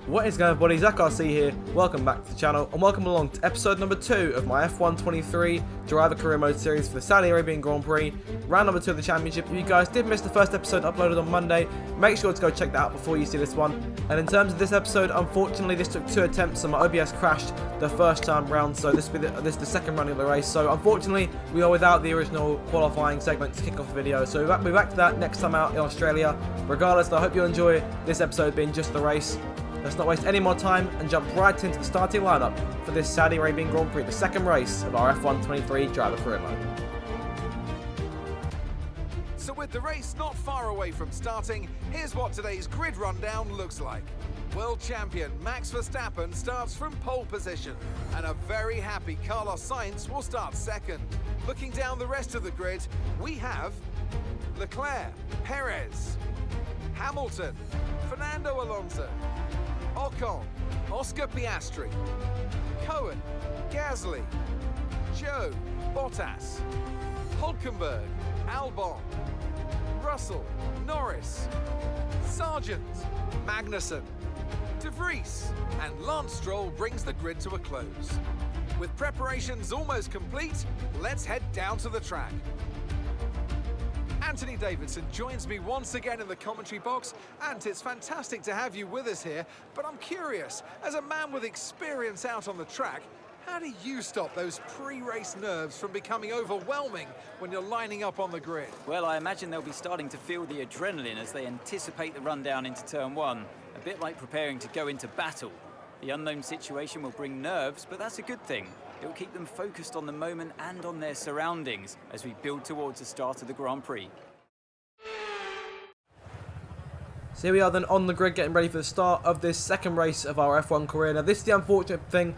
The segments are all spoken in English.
What is going on, everybody? Zach RC here. Welcome back to the channel and welcome along to episode number 2 of my F1 23 Driver Career Mode series for the Saudi Arabian Grand Prix, round number 2 of the championship. If you guys did miss the first episode uploaded on Monday, make sure to go check that out before you see this one. And in terms of this episode, unfortunately this took 2 attempts and my OBS crashed the first time round, so this will be this is the second running of the race. So unfortunately we are without the original qualifying segment to kick off the video, so we'll be back to that next time out in Australia. Regardless, I hope you enjoy this episode being just the race. Let's not waste any more time and jump right into the starting lineup for this Saudi Arabian Grand Prix, the second race of our F1 23 Driver Career Mode. So with the race not far away from starting, here's what today's grid rundown looks like. World champion Max Verstappen starts from pole position, and a very happy Carlos Sainz will start second. Looking down the rest of the grid, we have Leclerc, Perez, Hamilton, Fernando Alonso, Ocon, Oscar Piastri, Cohen, Gasly, Joe, Bottas, Hulkenberg, Albon, Russell, Norris, Sargent, Magnussen, De Vries, and Lance Stroll brings the grid to a close. With preparations almost complete, let's head down to the track. Anthony Davidson joins me once again in the commentary box, and it's fantastic to have you with us here, but I'm curious, as a man with experience out on the track, how do you stop those pre-race nerves from becoming overwhelming when you're lining up on the grid? Well, I imagine they'll be starting to feel the adrenaline as they anticipate the run down into turn 1, a bit like preparing to go into battle. The unknown situation will bring nerves, but that's a good thing. It will keep them focused on the moment and on their surroundings as we build towards the start of the Grand Prix. So here we are then on the grid getting ready for the start of this second race of our F1 career. Now this is the unfortunate thing.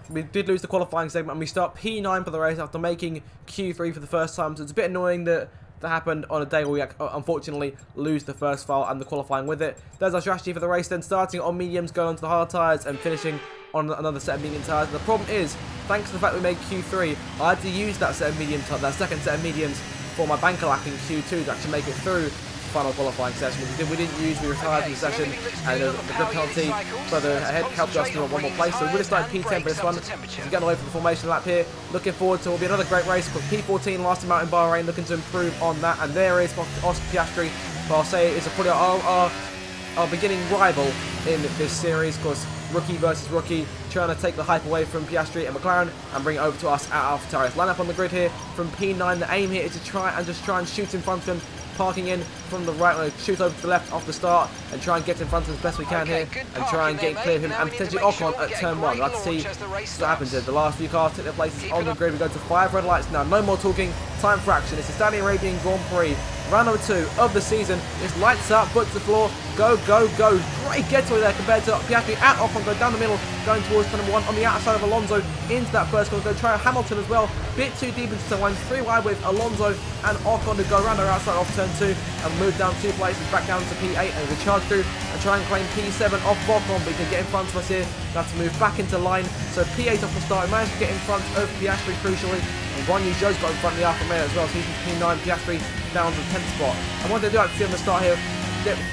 We did lose the qualifying segment and we start P9 for the race after making Q3 for the first time. So it's a bit annoying that happened on a day where we unfortunately lose the first file and the qualifying with it. There's our strategy for the race then, starting on mediums, going on to the hard tyres and finishing on another set of medium tyres. The problem is, thanks to the fact we made Q3, I had to use that set of medium tyres, that second set of mediums for my banker lap in Q2 to actually make it through the final qualifying session. We didn't use, we retired from the session, and the grid penalty further ahead helped us to one more place. So we would have started P10 for this one. So we're getting away from the formation lap here. Looking forward to it will be another great race. P14 last time out in Bahrain, looking to improve on that. And there is Oscar Piastri, but I'll say it's probably our beginning rival in this series, because rookie versus rookie, trying to take the hype away from Piastri and McLaren and bring it over to us at AlphaTauri. Line up on the grid here from P9. The aim here is to try and shoot in front of him, parking in from the right, shoot over to the left off the start and try and get in front of him as best we can here and try and get clear of him and potentially Ocon at turn 1. Let's see what happens here. The last few cars took their places on the grid. We go to 5 red lights now. No more talking. Time for action. It's the Saudi Arabian Grand Prix. Round number 2 of the season. It's lights up, foot to the floor. Go, go, go. Great getaway there compared to Piastri and Ocon. Go down the middle, going towards turn number 1 on the outside of Alonso into that first corner. Go try Hamilton as well. Bit too deep into turn 1. 3 wide with Alonso and Ocon to go around our outside off turn 2 and move down 2 places back down to P8 and we charge through and try and claim P7 off Ocon, but he can get in front of us here. That's to move back into line. So P8 off the start. He managed to get in front of Piastri crucially. And Guan Yu Zhou's got in front of the Alfa Romeo as well. So he's in P9, Piastri down to the 10th spot. And what they do like to see on the start here,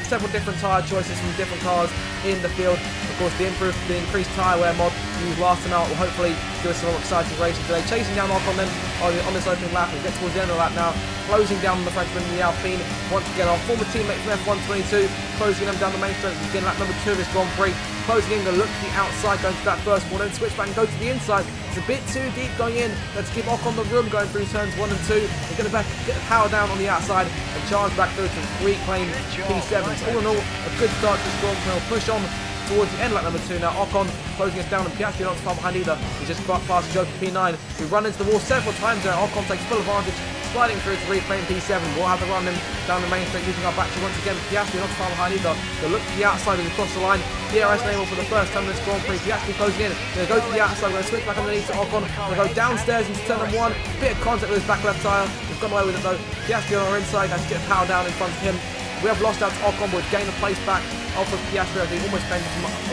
several different tyre choices from different cars in the field. Of course, the increased tyre wear mod used last time out will hopefully give us some more exciting racing today. Chasing down Ocon then on this opening lap. We'll get towards the end of the lap now. Closing down the Frenchman in the Alpine. Once again, our former teammate from F1 22. Closing them down the main straight. Again, lap number 2 of this Grand Prix. Closing in, going to look to the outside, going to that first corner, then switch back and go to the inside. It's a bit too deep going in. Let's give Ocon the room going through turns 1 and 2. They're going to get the power down on the outside and charge back through to reclaim P7. So all in all, a good start to this Grand Prix. We'll push on towards the end of lap number 2 now. Ocon closing us down and Piastri not too far behind either. He's just past Joe for P9. We run into the wall several times there. Ocon takes full advantage, sliding through to reclaim P7. We'll have to run him down the main straight using our battery once again. Piastri not too far behind either. They'll look to the outside as we cross the line. DRS enable for the first time in this Grand Prix. Piastri closing in. They're going to go to the outside. We're going to switch back underneath to Ocon. We're going to go downstairs into turn number 1. Bit of contact with his back left tyre. We've gone away with it though. Piastri on our inside. Let's get power down in front of him. We have lost out to Ocon, but we've gained the place back off of Piastri as he almost came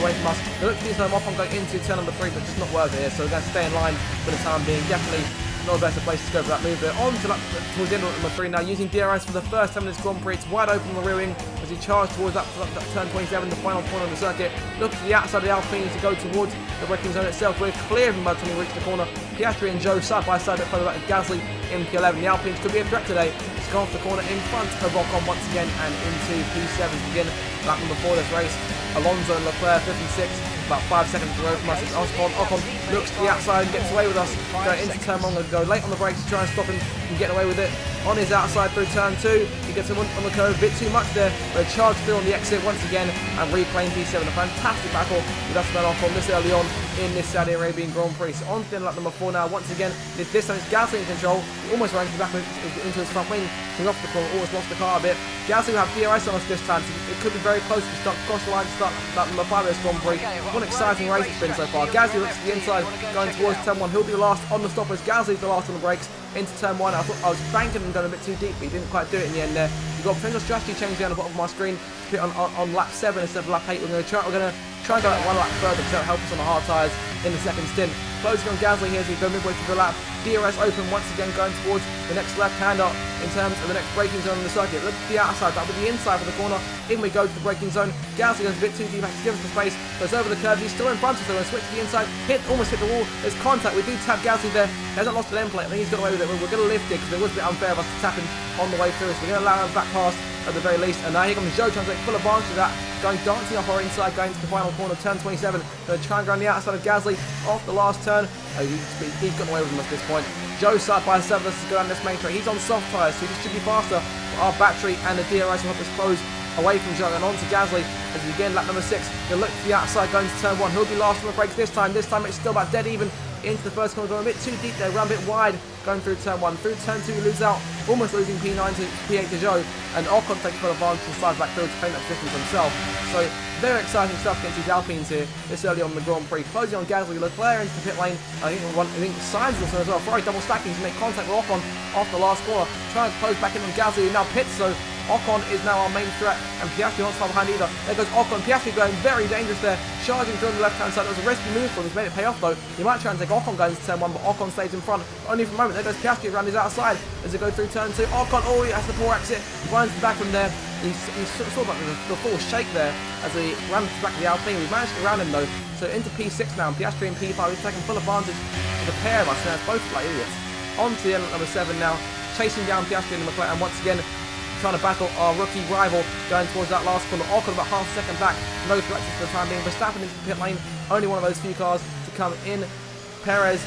away from us. They look to use Ocon going into turn number 3, but just not worth it here, so they're going to stay in line for the time being. Definitely not the best of places to go for that move there. On to that towards the end of number 3 now, using DRS for the first time in this Grand Prix. It's wide open on the rear wing as he charged towards that turn 27, the final point on the circuit. Look to the outside of the Alpines to go towards the braking zone itself. We're clear of him by the time we reach the corner. Piastri and Joe side by side, a bit further back with Gasly in P11. The Alpines could be a threat today. He's gone off the corner in front of Ocon once again and into P7 to begin lap number 4 this race. Alonso and Leclerc 5th and 6th, about 5 seconds away from us. Ocon looks to the outside and gets away with us. Going into turn 1, going to go late on the brakes to try and stop him and get away with it. On his outside through turn 2, he gets him on the curve a bit too much there. But a charge through on the exit once again and replaying P7. A fantastic battle with us and Ocon this early on in this Saudi Arabian Grand Prix. So on to lap number 4 now. Once again, this time it's Gasly in control. He almost ran back into his front wing. Coming off the corner, almost lost the car a bit. Gasly will have DRS on us this time, so it could be very close to start cross the line to start lap number 5 of this Grand Prix. What an exciting race it's been so far. Gasly looks to the inside, going towards turn 1. He'll be the last on the stoppers. Gasly's the last on the brakes into turn 1. I thought I was banking and going a bit too deep, but he didn't quite do it in the end there. We've got potential strategy change down the bottom of my screen to put on lap 7 instead of lap 8. We're going to try and go one lap further because that'll help us on the hard tyres in the second stint. Closing on Gasly here as we go midway through the lap. DRS open once again, going towards the next left-hander in terms of the next braking zone on the circuit. Look at the outside, but with the inside for the corner. In we go to the braking zone. Gasly goes a bit too deep, has to give us the space. Goes over the curve. He's still in front of us, so we're going to switch to the inside. Almost hit the wall. There's contact. We do tap Gasly there. He hasn't lost the lane plate. I think he's got away with it. We're going to lift it because it was a bit unfair of us to tap him on the way through. So we're going to allow him back past at the very least. And now here comes Joe trying to take full advantage of that. Going dancing up our inside, going to the final corner, turn 27. Going to try and go on the outside of Gasly off the last turn. Oh, he's gotten away with him at this point. Joe side by side, let's go down this main track. He's on soft tyres, so he should be faster. But our battery and the DRS will help us close away from Joe and on to Gasly as we begin lap number 6. He'll look to the outside going to turn 1. He'll be last on the brakes this time. This time it's still about dead even into the first corner. Going a bit too deep there, run a bit wide going through turn 1. Through turn 2 we lose out, almost losing P9 to P8 to Joe. And Ocon takes full advantage and slides back through to claim that position for himself. So very exciting stuff against these Alpines here this early on in the Grand Prix. Closing on Gasly, Leclerc into the pit lane. I think Sainz also as well. Ferrari double stacking to make contact with Ocon off the last corner. Trying to close back in on Gasly, who now pits, so Ocon is now our main threat, and Piastri not far behind either. There goes Ocon. Piastri going very dangerous there, charging through on the left-hand side. It was a risky move for him. He's made it pay off though. He might try and take Ocon going into turn 1, but Ocon stays in front. Only for a moment. There goes Piastri around his outside as they go through turn 2. Ocon, he has the poor exit. Runs back from there. He's sort of like the full shake there as he ran to the back of the Alpine. We've managed to get around him though. So into P6 now, and Piastri in P5. He's taking full advantage of the pair of us. Now it's both like idiots. On to the end of number 7 now, chasing down Piastri and McLaren, and once again trying to battle our rookie rival going towards that last corner. Ocon about half a second back, no threats for the time being. Verstappen into the pit lane, only one of those few cars to come in. Perez,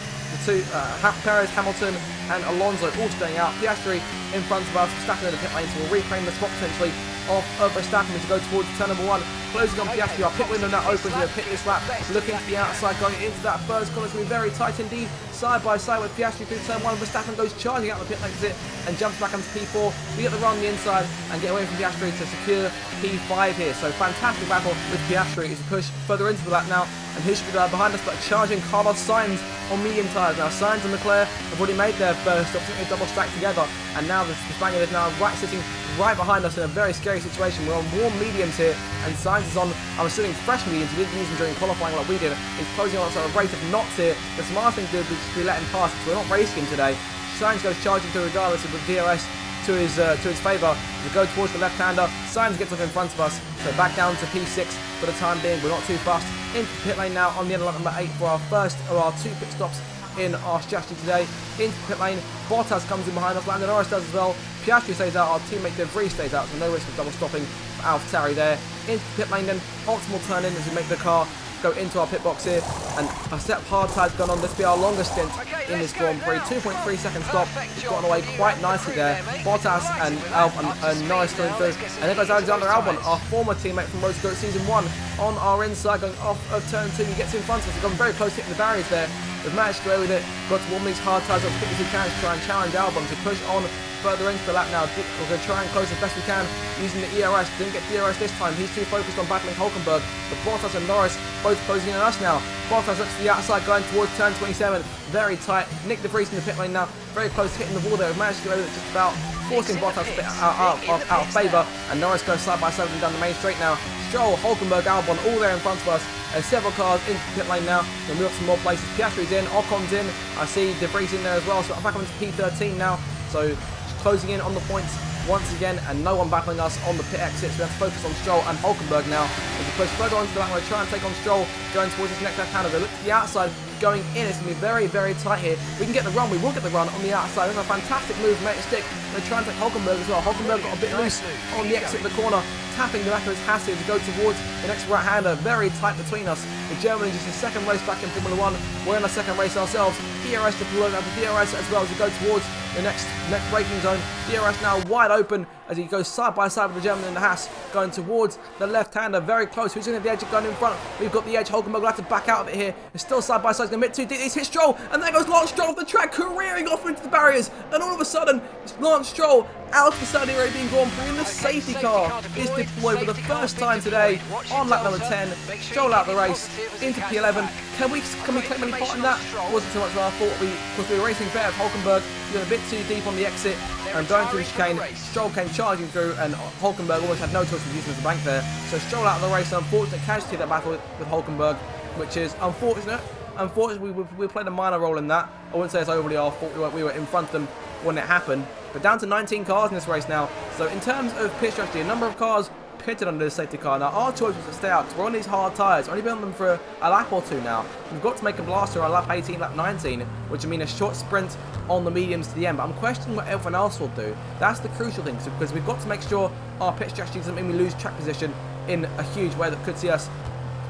Perez, Hamilton and Alonso all staying out. Piastri in front of us, Verstappen in the pit lane, so we'll reclaim the spot potentially of Verstappen to go towards turn number 1. Closing on Piastri, our pit window now open to pit this lap. Looking to the outside, going into that first corner. It's going to be very tight indeed, side by side with Piastri through turn 1. Verstappen goes charging out the pit exit and jumps back onto P4. We get the run on the inside and get away from Piastri to secure P5 here. So fantastic battle with Piastri as we push further into the lap now. And who should be there behind us but charging Carlos Sainz on medium tyres. Now Sainz and Leclerc have already made their first stop, they double stacked together. And now the Spaniard is now sitting right behind us in a very scary situation. We're on warm mediums here, and Sainz is on, I'm assuming, fresh mediums. He didn't use them during qualifying like we did. He's closing on us at a rate of knots here. The smart thing to do is to let him pass because we're not racing him today. Sainz goes charging through regardless of the DRS to his favour. We go towards the left-hander. Sainz gets up in front of us, so back down to P6 for the time being. We're not too fast. Into pit lane now on the end of lap number 8 for our first of our 2 pit stops in our strategy today. Into pit lane, Bottas comes in behind us, Lando Norris does as well. Piastri stays out, our teammate De Vries stays out, so no risk of double stopping for AlphaTauri there. Into pit lane then, optimal turn in as we make the car go into our pit box here, and a set of hard tyres gone on. This will be our longest stint in this Grand Prix. 2.3 second stop. It's gotten away quite nicely there. Bottas and Norris going through, and there goes Alexander Albon, our former teammate from Motorsport Season 1, on our inside going off of turn 2. He gets in front of us. We've gone very close hitting the barriers there. We've managed to go with it. Got to warm these hard tyres up as quick as we can to try and challenge Albon to push on further into the lap now. We're going to try and close as best we can using the ERS. Didn't get DRS this time. He's too focused on battling Hulkenberg. But Bottas and Norris both closing in on us now. Bottas looks to the outside going towards turn 27. Very tight. Nick De Vries in the pit lane now. Very close hitting the wall there. We've managed to get over it just about, forcing Bottas a bit out of favour. And Norris goes side by side down the main straight now. Stroll, Hulkenberg, Albon, all there in front of us. There's several cars into the pit lane now. We'll move up some more places. Piastri's in, Ocon's in. I see De Vries in there as well, so I'm back up into P13 now. So just closing in on the points once again, and no one battling us on the pit exit, so we have to focus on Stroll and Hulkenberg now. As we push further onto the back, we're going to try and take on Stroll, going towards this next left-hander. They look to the outside, going in. It's going to be very, very tight here. We can get the run. We will get the run on the outside. It's a fantastic move, mate. Stick. We're trying to take Hulkenberg as well. Hulkenberg got a bit loose on the exit of the corner, tapping the back of his chassis to go towards the next right-hander. Very tight between us. The German is just his second race back in Formula 1. We're in our second race ourselves. DRS to below the DRS as well as we go towards the next braking zone. DRS now wide open as he goes side by side with the German in the Haas, going towards the left-hander, very close. Who's going to the edge of going in front? We've got the edge. Hulkenberg will have to back out of it here. It's still side by side. He's going to admit too deep. He's hit Stroll, and there goes Lance Stroll off the track, careering off into the barriers. And all of a sudden, Lance Stroll out of the Saudi Arabian Grand Prix, and the safety car is deployed for the first time today on lap number 10. Stroll out the race into P11. Can we claim any part in that? Wasn't too much of our fault. Because we were racing fair with Hulkenberg. We went a bit too deep on the exit and going through the chicane. Stroll came charging through, and Hulkenberg almost had no choice of using the bank there. So Stroll out of the race. An unfortunate casualty of that battle with Hulkenberg, which is unfortunate. Unfortunately, we played a minor role in that. I wouldn't say it's overly our fault. We were in front of them when it happened. But down to 19 cars in this race now. So in terms of pit strategy, a number of cars pitted under the safety car. Now our choice was to stay out because we're on these hard tyres. We've only been on them for a lap or two now. We've got to make a blaster on lap 18, lap 19, which would mean a short sprint on the mediums to the end. But I'm questioning what everyone else will do. That's the crucial thing, because we've got to make sure our pit strategy doesn't mean we lose track position in a huge way that could see us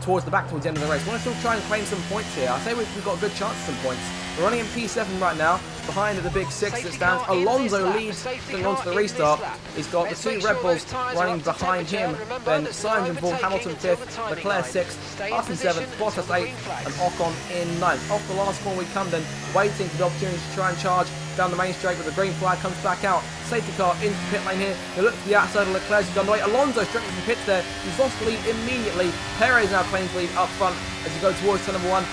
towards the end of the race. We want to still try and claim some points here. I say we've got a good chance of some points. We're running in P7 right now, behind the big 6 that stands. Alonso leads going on to the restart. He's got the 2 Red Bulls running behind him. Then Sainz in 4th, Hamilton 5th, Leclerc 6th, Austin 7th, Bottas 8th, and Ocon in 9th. Off the last corner we come then, waiting for the opportunity to try and charge down the main straight, but the green flag comes back out. Safety car into the pit lane here. They look to the outside of Leclerc, he's gone away. Alonso straight into the pits there. He's lost the lead immediately. Perez now claims the lead up front as he goes towards turn number 1.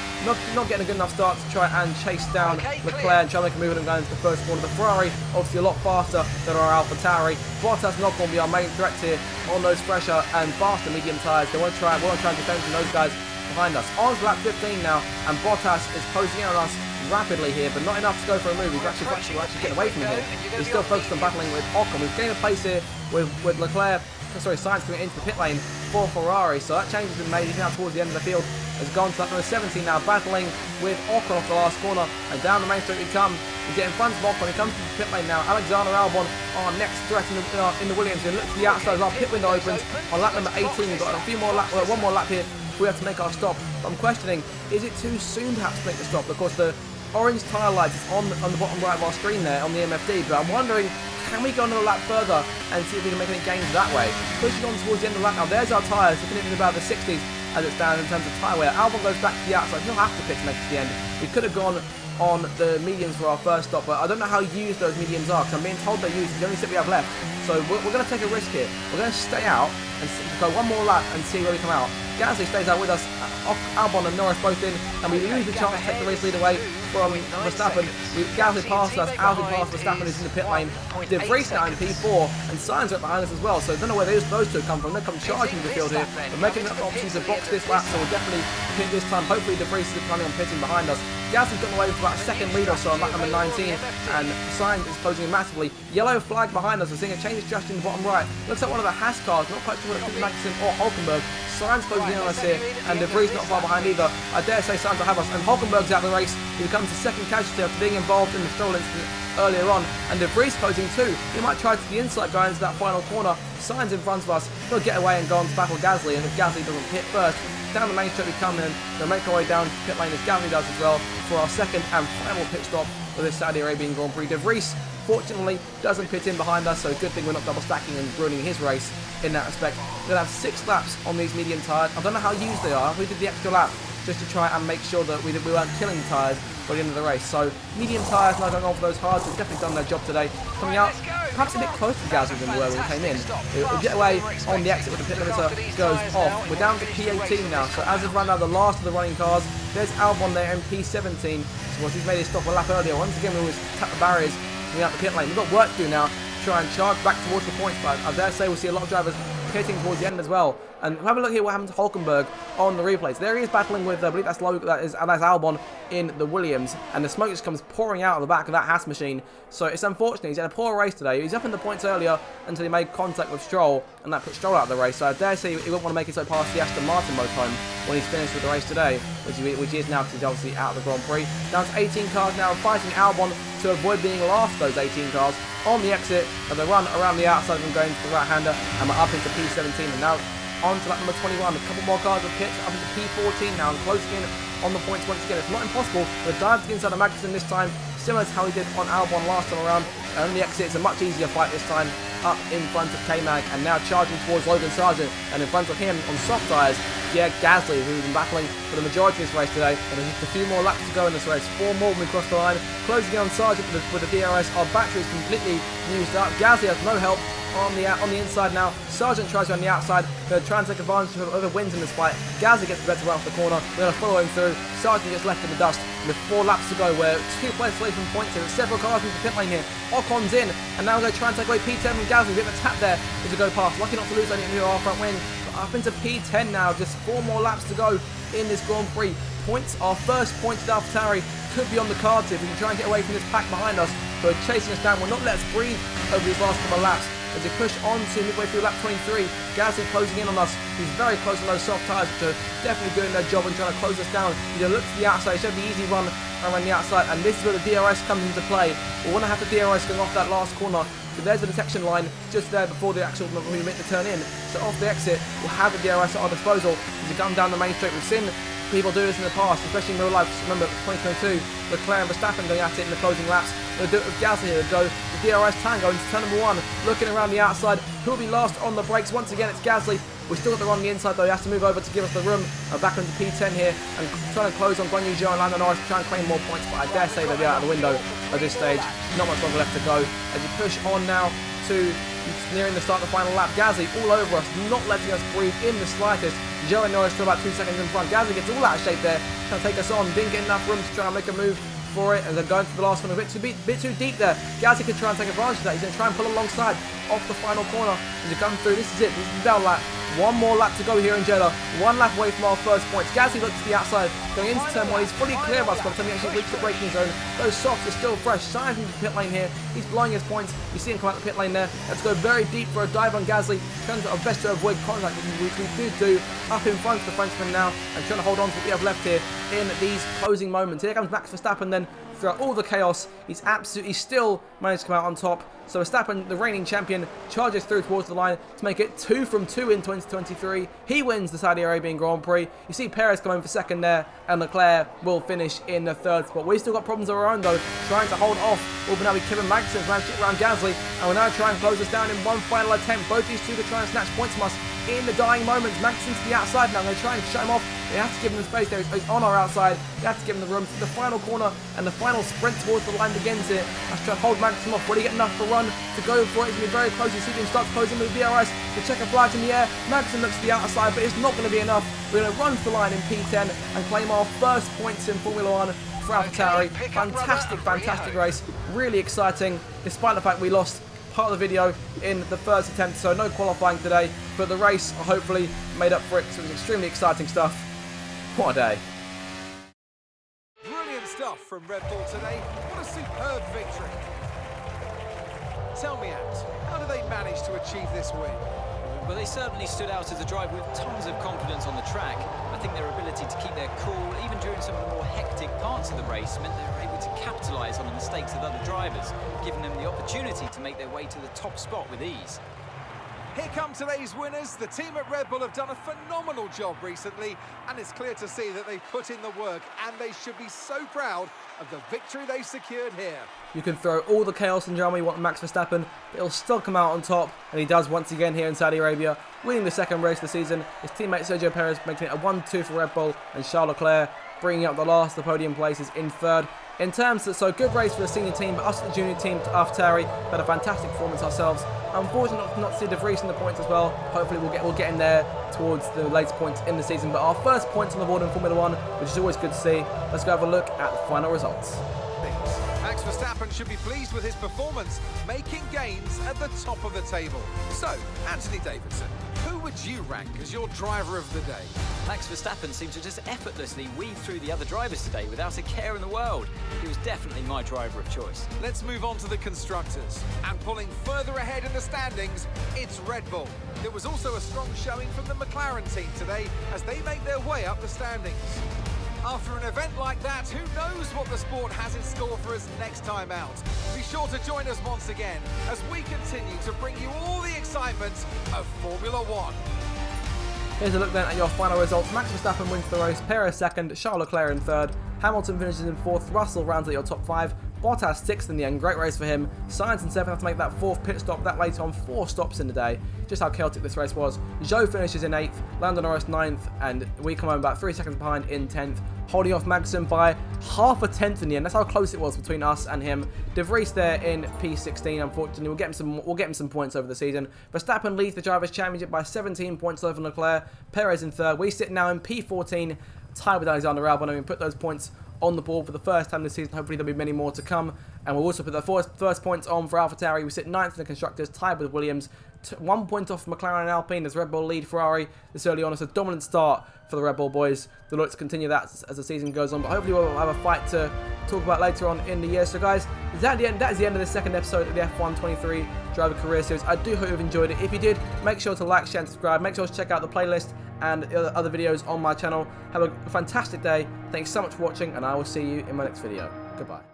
Not getting a good enough start to try and chase down Leclerc and try and make a move with him going into the first corner. The Ferrari obviously a lot faster than our AlphaTauri. Bottas not going to be our main threat here on those fresher and faster medium tyres. They want to try and defend from those guys behind us. On to lap 15 now, and Bottas is closing in on us rapidly here, but not enough to go for a move. He's actually getting away from him here. He's still focused on battling with Ocon. We've gained a place here with Leclerc. Sorry, Sainz coming into the pit lane for Ferrari, so that change has been made. He's now towards the end of the field. Has gone to lap number 17 now, battling with Ocon off the last corner, and down the main straight we come. We get in front of Ocon. He comes to the pit lane now. Alexander Albon, our next threat in the Williams. And look to the outside as our pit window opens on lap number 18. We've got one more lap here before we have to make our stop. But I'm questioning, is it too soon perhaps to make the stop? Because the orange tyre light is on the bottom right of our screen there on the MFD, but I'm wondering, can we go another lap further and see if we can make any gains that way? Pushing on towards the end of the lap now. There's our tyres, looking into about the 60s as it stands in terms of tyre wear. Albon goes back to the outside. He'll have to pit to make it to the end. We could have gone on the mediums for our first stop, but I don't know how used those mediums are, because I'm being told they're used. It's the only set we have left. So we're going to take a risk here. We're going to stay out and go one more lap and see where we come out. Gasly stays out with us. Albon and Norris both in, and we lose the chance to take the race lead away from Verstappen. Gasly passed us, Albon passed Verstappen, who's in the pit lane. De Vries now in P4, and Sainz right behind us as well. So I don't know where those two come from. They come charging the field here. We're making enough options to box this lap, so we'll definitely pit this time. Hopefully De Vries is planning on pitting behind us. Gasly's gotten away with about a second lead or so on lap number 19, and Sainz is closing in massively. Yellow flag behind us. We're seeing a change of strategy in the bottom right. Looks like one of the Haas cars. Not quite sure whether it's Magnussen or Hulkenberg. Sainz closing in on us here, and De Vries not far behind either. I dare say Sainz will have us, and Hulkenberg's out of the race. He becomes the second casualty after being involved in the Stroll incident earlier on, and De Vries closing too. He might try to the inside going into that final corner. Sainz in front of us. He'll get away and go on to battle Gasly, and if Gasly doesn't hit first, down the main straight we come in. They'll make our way down to the pit lane as Gasly does as well for our second and final pit stop for this Saudi Arabian Grand Prix. De Vries fortunately doesn't pit in behind us, so good thing we're not double stacking and ruining his race in that respect. We're going to have 6 laps on these medium tyres. I don't know how used they are. We did the extra lap just to try and make sure that we weren't killing the tyres by the end of the race. So medium tyres now going on for those hards. We've definitely done their job today. Coming out perhaps a bit closer to Gasly than we were when we came in. We'll get away on the exit with the pit limiter goes off. We're down to P18 now, so as of right now the last of the running cars. There's Albon there in P17. So he's made his stop a lap earlier. Once again we always tap the barriers coming out the pit lane. We've got work to do now to try and charge back towards the points, but I dare say we'll see a lot of drivers pitting towards the end as well, And have a look here what happened to Hulkenberg on the replays. There he is battling with, I believe that's that's Albon in the Williams, and the smoke just comes pouring out of the back of that Haas machine. So it's unfortunate. He's had a poor race today. He's up in the points earlier until he made contact with Stroll, and that put Stroll out of the race. So I dare say he won't want to make it so past the Aston Martin motorhome when he's finished with the race today, which he is now because he's obviously out of the Grand Prix. Down to 18 cars now, fighting Albon to avoid being last of those 18 cars on the exit, and they run around the outside and going to the right-hander, and we're up into P17, and now on to lap number 21. A couple more cars have pitched up into P14 now, and closing in on the points once again. It's not impossible, but dive to the inside of Magnussen this time, similar to how he did on Albon last time around. And on the exit, it's a much easier fight this time, up in front of K-Mag, and now charging towards Logan Sargent, and in front of him on soft tyres, Pierre Gasly, who's been battling for the majority of this race today. And there's just a few more laps to go in this race. 4 more when we cross the line. Closing in on Sargent with the DRS. Our battery is completely used up. Gasly has no help on the inside now. Sargent tries on the outside. They're trying to take advantage of other wins in this fight. Gasly gets the better right off the corner. We're going to follow him through. Sargent gets left in the dust with 4 laps to go. We're 2 places away from points. There's several cars into the pit lane here. Ocon's in, and now we're going to try and take away P10 from Gasly. A bit of a tap there as we go past. Lucky not to lose anything to our front wing. But up into P10 now. Just 4 more laps to go in this Grand Prix. Points, our first points at AlphaTauri could be on the cards here if we can try and get away from this pack behind us who are chasing us down. Will not let us breathe over these last couple of laps. As they push on to midway through lap 23, Gasly closing in on us. He's very close on those soft tyres, which are definitely doing their job and trying to close us down. He looks to the outside, he showed the easy run around the outside, and this is where the DRS comes into play. We want to have the DRS going off that last corner. So there's the detection line just there before the actual when we make the turn in. So off the exit, we'll have the DRS at our disposal as we come down the main straight. We've seen people do this in the past, especially in real life. Remember 2022, Leclerc and Verstappen going at it in the closing laps. We'll do it with Gasly here. Go the DRS tango into turn number 1, looking around the outside. Who'll be last on the brakes? Once again, it's Gasly. We've still got the run on the inside though. He has to move over to give us the room. Back into P10 here and trying to close on Guan Yu Zhou and Lando Norris to try and claim more points. But I dare say they'll be out of the window at this stage. Not much longer left to go. As you push on now to nearing the start of the final lap. Gasly all over us, not letting us breathe in the slightest. Zhou and Norris still about 2 seconds in front. Gasly gets all out of shape there, trying to take us on. Didn't get enough room to try and make a move for it, and they're going for the last one a bit too deep there. Gasly could try and take advantage of that. He's going to try and pull alongside off the final corner as you come through. This is it. This is the bell lap. 1 more lap to go here in Jeddah. 1 lap away from our first points. Gasly looks to the outside, going into turn 1. He's fully clear of us by the time he actually reached the braking zone. Those softs are still fresh. Signs into the pit lane here. He's blowing his points. You see him come out the pit lane there. Let's go very deep for a dive on Gasly. Trying to best to avoid contact, which we do up in front of the Frenchman now, and trying to hold on to what we have left here in these closing moments. Here comes Max Verstappen then. Throughout all the chaos, he's absolutely still managed to come out on top. So Verstappen, the reigning champion, charges through towards the line to make it 2 from 2 in 2023. He wins the Saudi Arabian Grand Prix. You see Perez come in for second there, and Leclerc will finish in the third spot. We've still got problems of our own though, trying to hold off. Will now be Kevin Magnussen managed to get around Gasly, and we'll now try and close us down in one final attempt. Both these two to try and snatch points from us in the dying moments. Magnussen to the outside now. I'm going to try and shut him off. They have to give him the space there. He's on our outside. They have to give him the room. So the final corner and the final sprint towards the line begins here. Let's try and hold Magnussen off. Will he get enough for run to go for it? He's going to be very close. You see him start closing with the DRS. The checker flags in the air. Magnussen looks to the outside, but it's not going to be enough. We're going to run to the line in P10 and claim our first points in Formula 1 for AlphaTauri. Fantastic race. Really exciting, despite the fact we lost part of the video in the first attempt, so no qualifying today, but the race hopefully made up for it, so it was extremely exciting stuff. What a day. Brilliant stuff from Red Bull today. What a superb victory. Tell me, Ant, how did they manage to achieve this win? Well, they certainly stood out as a drive with tons of confidence on the track. I think their ability to keep their cool, even during some of the more hectic parts of the race, meant they were able to capitalise on the mistakes of other drivers, giving them the opportunity to make their way to the top spot with ease. Here come today's winners. The team at Red Bull have done a phenomenal job recently, and it's clear to see that they've put in the work, and they should be so proud of the victory they secured here. You can throw all the chaos and drama you want Max Verstappen, but he'll still come out on top, and he does once again here in Saudi Arabia, winning the second race of the season. His teammate Sergio Perez making it a 1-2 for Red Bull, and Charles Leclerc bringing up the last of the podium places in third. In terms of, so good race for the senior team, but us at the junior team, AlphaTauri, had a fantastic performance ourselves. Unfortunately, not to see De Vries in the points as well. Hopefully we'll get in there towards the later points in the season. But our first points on the board in Formula 1, which is always good to see. Let's go have a look at the final results. Max Verstappen should be pleased with his performance, making gains at the top of the table. So, Anthony Davidson, who would you rank as your driver of the day? Max Verstappen seemed to just effortlessly weave through the other drivers today without a care in the world. He was definitely my driver of choice. Let's move on to the constructors. And pulling further ahead in the standings, it's Red Bull. There was also a strong showing from the McLaren team today as they make their way up the standings. After an event like that, who knows what the sport has in store for us next time out? Be sure to join us once again as we continue to bring you all the excitement of Formula One. Here's a look then at your final results. Max Verstappen wins the race, Perez second, Charles Leclerc in third, Hamilton finishes in fourth, Russell rounds out your top five, Bottas sixth in the end, great race for him, Sainz in seventh, have to make that fourth pit stop, that later on 4 stops in the day, just how chaotic this race was. Zhou finishes in 8th, Lando Norris 9th, and we come home about 3 seconds behind in 10th, holding off Magnussen by half a tenth in the end. That's how close it was between us and him. De Vries there in P16, unfortunately. We'll get him some points over the season. Verstappen leads the Drivers' Championship by 17 points over Leclerc, Perez in third. We sit now in P14, tied with Alexander Albon, and we put those points on the board for the first time this season. Hopefully there'll be many more to come, and we'll also put the first points on for AlphaTauri. We sit 9th in the Constructors, tied with Williams, 1 point off McLaren and Alpine as Red Bull lead Ferrari this early on. It's a dominant start for the Red Bull boys. They'll look to continue that as the season goes on, but hopefully we'll have a fight to talk about later on in the year. So guys, that is the end of the second episode of the F1 23 Driver Career Series. I do hope you've enjoyed it. If you did, make sure to like, share and subscribe. Make sure to check out the playlist and other videos on my channel. Have a fantastic day. Thanks so much for watching, and I will see you in my next video. Goodbye.